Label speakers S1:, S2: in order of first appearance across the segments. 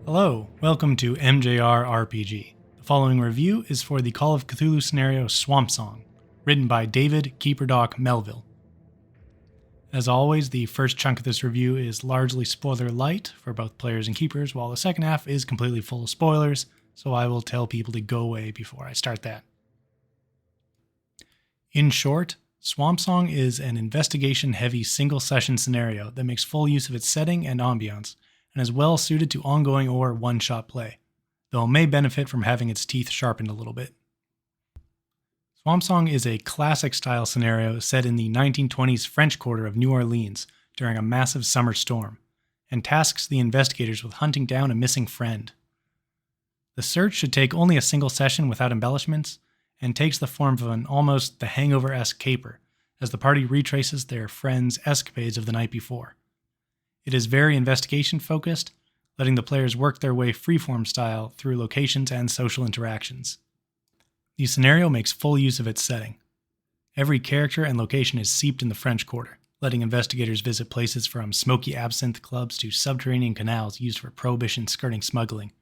S1: Hello, welcome to MJRRPG. The following review is for the Call of Cthulhu scenario Swamp Song, written by David Keeperdoc Melville. As always, the first chunk of this review is largely spoiler light for both players and keepers, while the second half is completely full of spoilers, so I will tell people to go away before I start that. In short, Swamp Song is an investigation-heavy single-session scenario that makes full use of its setting and ambiance, and is well suited to ongoing or one-shot play, though it may benefit from having its teeth sharpened a little bit. Swamp Song is a classic-style scenario set in the 1920s French Quarter of New Orleans during a massive summer storm, and tasks the investigators with hunting down a missing friend. The search should take only a single session without embellishments, and takes the form of an almost The Hangover-esque caper, as the party retraces their friend's escapades of the night before. It is very investigation-focused, letting the players work their way freeform style through locations and social interactions. The scenario makes full use of its setting. Every character and location is seeped in the French Quarter, letting investigators visit places from smoky absinthe clubs to subterranean canals used for prohibition skirting smuggling,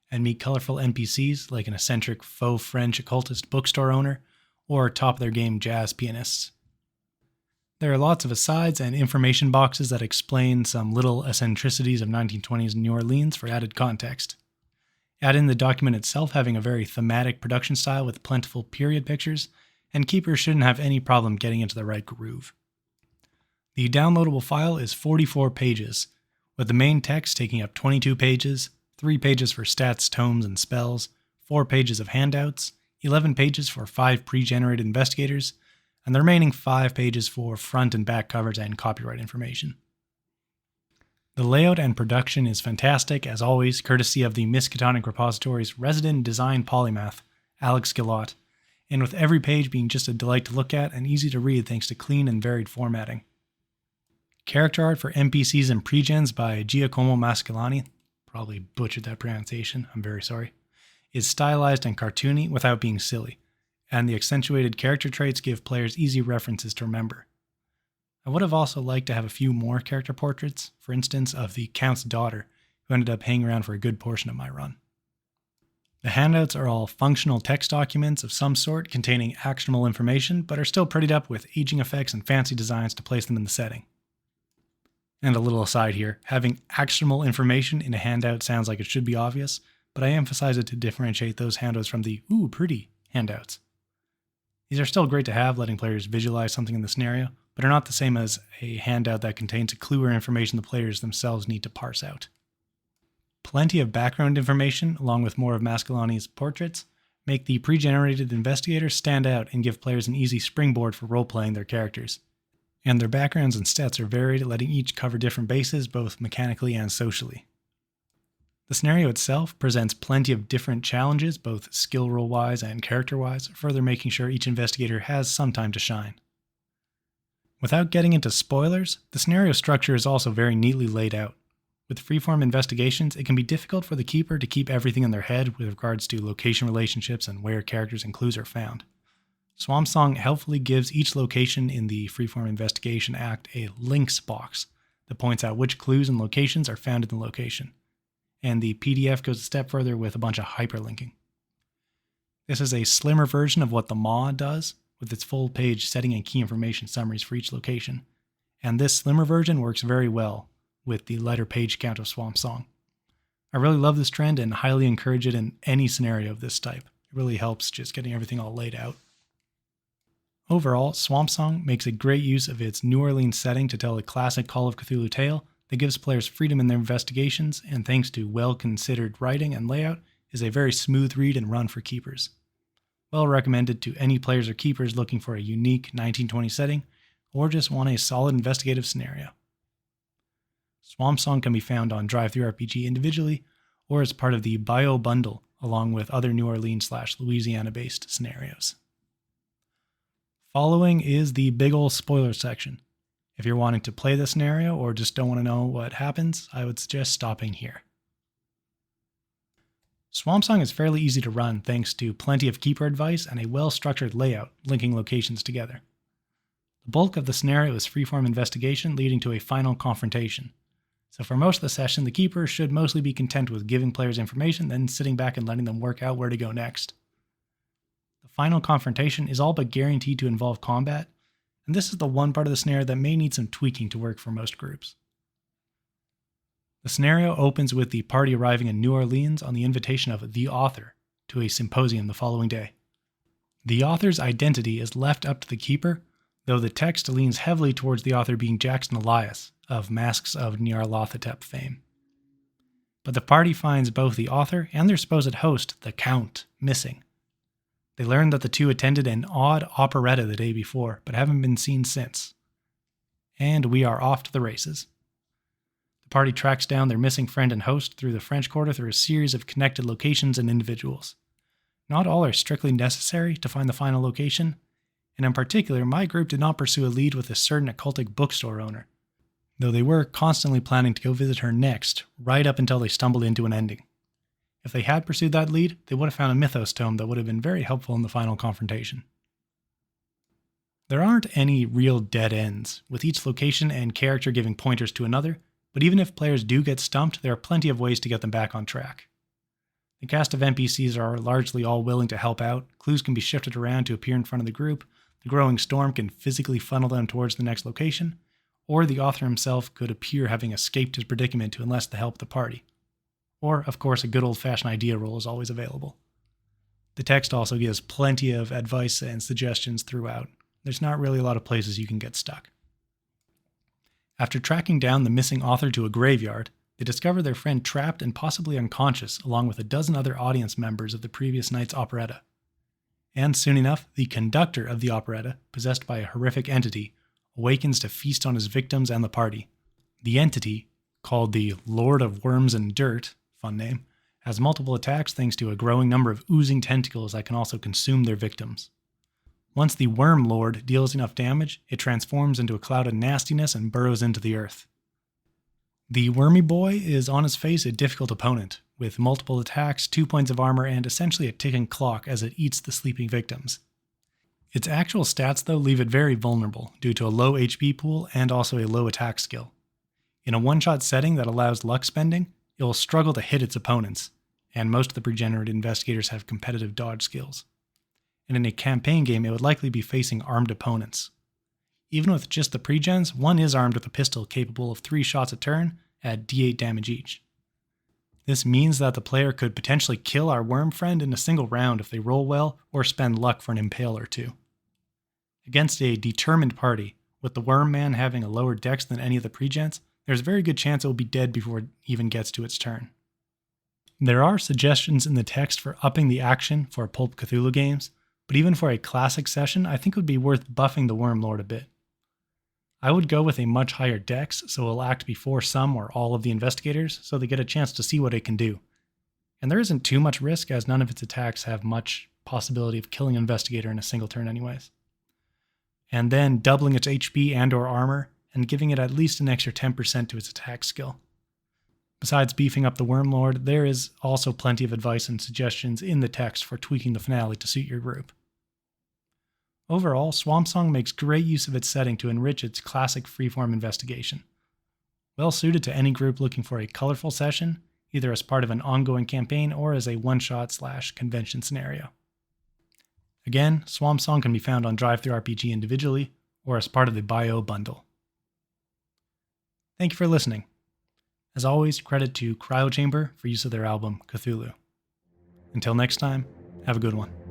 S1: and meet colorful NPCs like an eccentric faux French occultist bookstore owner or top-of-their-game jazz pianists. There are lots of asides and information boxes that explain some little eccentricities of 1920s New Orleans for added context. Add in the document itself having a very thematic production style with plentiful period pictures, and keepers shouldn't have any problem getting into the right groove. The downloadable file is 44 pages, with the main text taking up 22 pages, 3 pages for stats, tomes, and spells, 4 pages of handouts, 11 pages for 5 pre-generated investigators, and the remaining 5 pages for front and back covers and copyright information. The layout and production is fantastic, as always, courtesy of the Miskatonic Repository's resident design polymath, Alex Gillot, and with every page being just a delight to look at and easy to read thanks to clean and varied formatting. Character art for NPCs and pregens by Giacomo Mascalani, probably butchered that pronunciation, I'm very sorry, is stylized and cartoony without being silly, and the accentuated character traits give players easy references to remember. I would have also liked to have a few more character portraits, for instance of the Count's daughter, who ended up hanging around for a good portion of my run. The handouts are all functional text documents of some sort containing actionable information, but are still prettied up with aging effects and fancy designs to place them in the setting. And a little aside here, having actionable information in a handout sounds like it should be obvious, but I emphasize it to differentiate those handouts from the "ooh, pretty" handouts. These are still great to have, letting players visualize something in the scenario, but are not the same as a handout that contains a clue or information the players themselves need to parse out. Plenty of background information, along with more of Mascalani's portraits, make the pre-generated investigators stand out and give players an easy springboard for role-playing their characters. And their backgrounds and stats are varied, letting each cover different bases, both mechanically and socially. The scenario itself presents plenty of different challenges, both skill roll-wise and character-wise, further making sure each investigator has some time to shine. Without getting into spoilers, the scenario structure is also very neatly laid out. With freeform investigations, it can be difficult for the keeper to keep everything in their head with regards to location relationships and where characters and clues are found. Swamp Song helpfully gives each location in the freeform investigation act a links box that points out which clues and locations are found in the location. And the PDF goes a step further with a bunch of hyperlinking. This is a slimmer version of what the MAW does, with its full-page setting and key information summaries for each location, and this slimmer version works very well with the lighter page count of Swamp Song. I really love this trend and highly encourage it in any scenario of this type. It really helps just getting everything all laid out. Overall, Swamp Song makes a great use of its New Orleans setting to tell a classic Call of Cthulhu tale that gives players freedom in their investigations, and thanks to well-considered writing and layout, is a very smooth read and run for keepers. Well recommended to any players or keepers looking for a unique 1920 setting, or just want a solid investigative scenario. Swamp Song can be found on DriveThruRPG individually, or as part of the Bayou bundle, along with other New Orleans/Louisiana-based scenarios. Following is the big ol' spoiler section. If you're wanting to play the scenario or just don't want to know what happens, I would suggest stopping here. Swamp Song is fairly easy to run thanks to plenty of keeper advice and a well-structured layout linking locations together. The bulk of the scenario is freeform investigation leading to a final confrontation. So for most of the session, the keeper should mostly be content with giving players information, then sitting back and letting them work out where to go next. The final confrontation is all but guaranteed to involve combat, and this is the one part of the scenario that may need some tweaking to work for most groups. The scenario opens with the party arriving in New Orleans on the invitation of the author to a symposium the following day. The author's identity is left up to the keeper, though the text leans heavily towards the author being Jackson Elias of Masks of Nyarlathotep fame. But the party finds both the author and their supposed host, the Count, missing. They learn that the two attended an odd operetta the day before, but haven't been seen since. And we are off to the races. The party tracks down their missing friend and host through the French Quarter through a series of connected locations and individuals. Not all are strictly necessary to find the final location, and in particular, my group did not pursue a lead with a certain occultic bookstore owner, though they were constantly planning to go visit her next, right up until they stumbled into an ending. If they had pursued that lead, they would have found a mythos tome that would have been very helpful in the final confrontation. There aren't any real dead ends, with each location and character giving pointers to another, but even if players do get stumped, there are plenty of ways to get them back on track. The cast of NPCs are largely all willing to help out, clues can be shifted around to appear in front of the group, the growing storm can physically funnel them towards the next location, or the author himself could appear having escaped his predicament to enlist the help of the party. Or, of course, a good old-fashioned idea roll is always available. The text also gives plenty of advice and suggestions throughout. There's not really a lot of places you can get stuck. After tracking down the missing author to a graveyard, they discover their friend trapped and possibly unconscious along with a dozen other audience members of the previous night's operetta. And soon enough, the conductor of the operetta, possessed by a horrific entity, awakens to feast on his victims and the party. The entity, called the Lord of Worms and Dirt, fun name, has multiple attacks thanks to a growing number of oozing tentacles that can also consume their victims. Once the Worm Lord deals enough damage, it transforms into a cloud of nastiness and burrows into the earth. The Wormy Boy is on his face a difficult opponent, with multiple attacks, 2 points of armor, and essentially a ticking clock as it eats the sleeping victims. Its actual stats, though, leave it very vulnerable due to a low HP pool and also a low attack skill. In a one-shot setting that allows luck spending, it will struggle to hit its opponents, and most of the pre-generated investigators have competitive dodge skills. And in a campaign game, it would likely be facing armed opponents. Even with just the pre-gens, one is armed with a pistol capable of 3 shots a turn at d8 damage each. This means that the player could potentially kill our worm friend in a single round if they roll well or spend luck for an impale or two. Against a determined party, with the worm man having a lower dex than any of the pre-gens, there's a very good chance it will be dead before it even gets to its turn. There are suggestions in the text for upping the action for Pulp Cthulhu games, but even for a classic session, I think it would be worth buffing the Worm Lord a bit. I would go with a much higher dex, so it'll act before some or all of the investigators, so they get a chance to see what it can do. And there isn't too much risk, as none of its attacks have much possibility of killing an investigator in a single turn anyways. And then doubling its HP and or armor, and giving it at least an extra 10% to its attack skill. Besides beefing up the Worm Lord, there is also plenty of advice and suggestions in the text for tweaking the finale to suit your group. Overall, Swamp Song makes great use of its setting to enrich its classic freeform investigation. Well suited to any group looking for a colorful session, either as part of an ongoing campaign or as a one-shot/convention scenario. Again, Swamp Song can be found on DriveThruRPG individually or as part of the Bayou bundle. Thank you for listening. As always, credit to CryoChamber for use of their album Cthulhu. Until next time, have a good one.